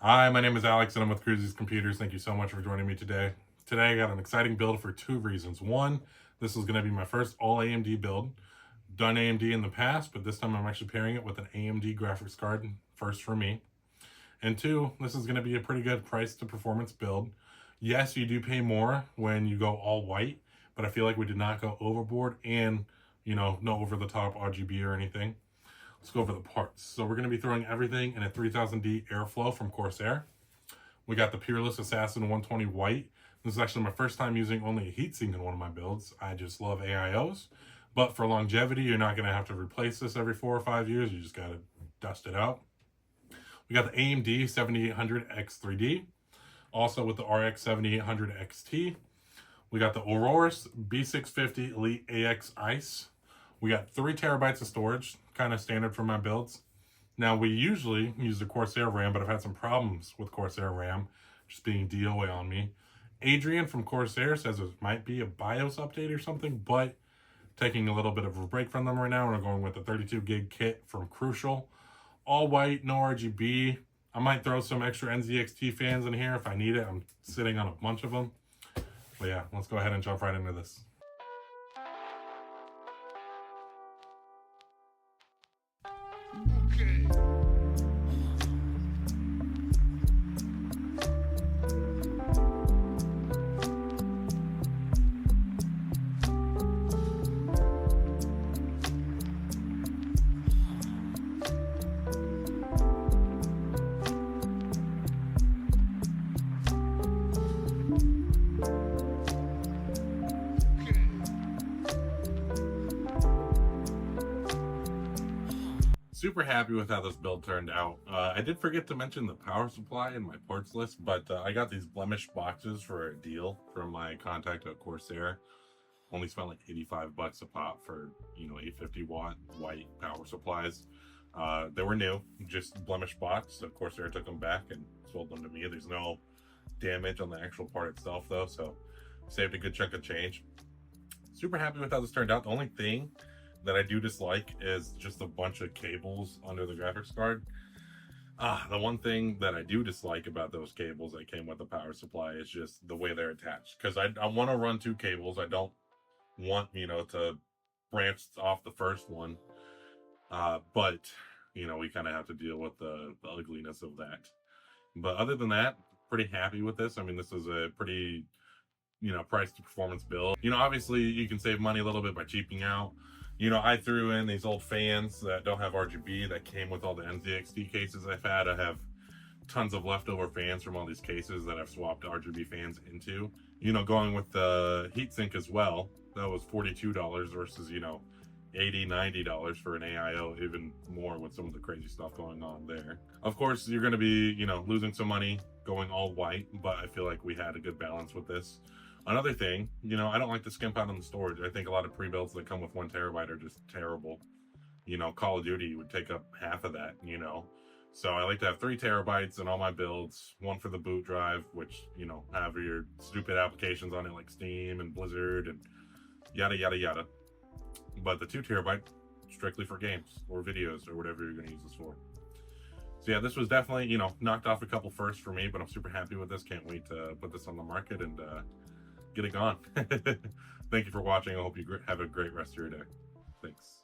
Hi, my name is Alex and I'm with Cruisy's Computers. Thank you so much for joining me today. Today I got an exciting build for two reasons. One, this is going to be my first all AMD build. Done AMD in the past, but this time I'm actually pairing it with an AMD graphics card, first for me. And two, this is going to be a pretty good price to performance build. Yes, you do pay more when you go all white, but I feel like we did not go overboard and, no over the top RGB or anything. Let's go over the parts. So we're going to be throwing everything in a 3000D airflow from Corsair. We got the Peerless Assassin 120 white. This is actually my first time using only a heatsink in one of my builds. I just love AIOs. But for longevity, you're not going to have to replace this every 4 or 5 years. You just got to dust it out. We got the AMD 7800 X3D. Also with the RX 7800 XT. We got the Aurorus B650 Elite AX Ice. We got 3 terabytes of storage, kind of standard for my builds. Now, we usually use the Corsair RAM, but I've had some problems with Corsair RAM just being DOA on me. Adrian from Corsair says it might be a BIOS update or something, but taking a little bit of a break from them right now. We're going with the 32 gig kit from Crucial. All white, no RGB. I might throw some extra NZXT fans in here if I need it. I'm sitting on a bunch of them. But yeah, let's go ahead and jump right into this. Okay. Super happy with how this build turned out. I did forget to mention the power supply in my parts list, but I got these blemish boxes for a deal from my contact at Corsair. Only spent like 85 bucks a pop for 850 watt white power supplies. They were new, just blemish box. So Corsair took them back and sold them to me. There's no damage on the actual part itself though, so saved a good chunk of change. Super happy with how this turned out. The only thing that I do dislike is just a bunch of cables under the graphics card. The one thing that I do dislike about those cables that came with the power supply is just the way they're attached. Because I want to run 2 cables. I don't want, to branch off the first one. But, we kind of have to deal with the ugliness of that. But other than that, pretty happy with this. I mean, this is a pretty, price to performance build. Obviously you can save money a little bit by cheaping out. I threw in these old fans that don't have RGB that came with all the NZXT cases I've had. I have tons of leftover fans from all these cases that I've swapped RGB fans into. Going with the heatsink as well, that was $42 versus, $80, $90 for an AIO, even more with some of the crazy stuff going on there. Of course, you're going to be, losing some money going all white, but I feel like we had a good balance with this. Another thing, I don't like to skimp out on the storage. I think a lot of pre-builds that come with 1 terabyte are just terrible. Call of Duty would take up half of that, So I like to have 3 terabytes in all my builds, 1 for the boot drive, which, have your stupid applications on it like Steam and Blizzard and yada, yada, yada. But the 2 terabyte, strictly for games or videos or whatever you're going to use this for. So yeah, this was definitely, knocked off a couple firsts for me, but I'm super happy with this. Can't wait to put this on the market and get it gone. Thank you for watching. I hope you have a great rest of your day. Thanks.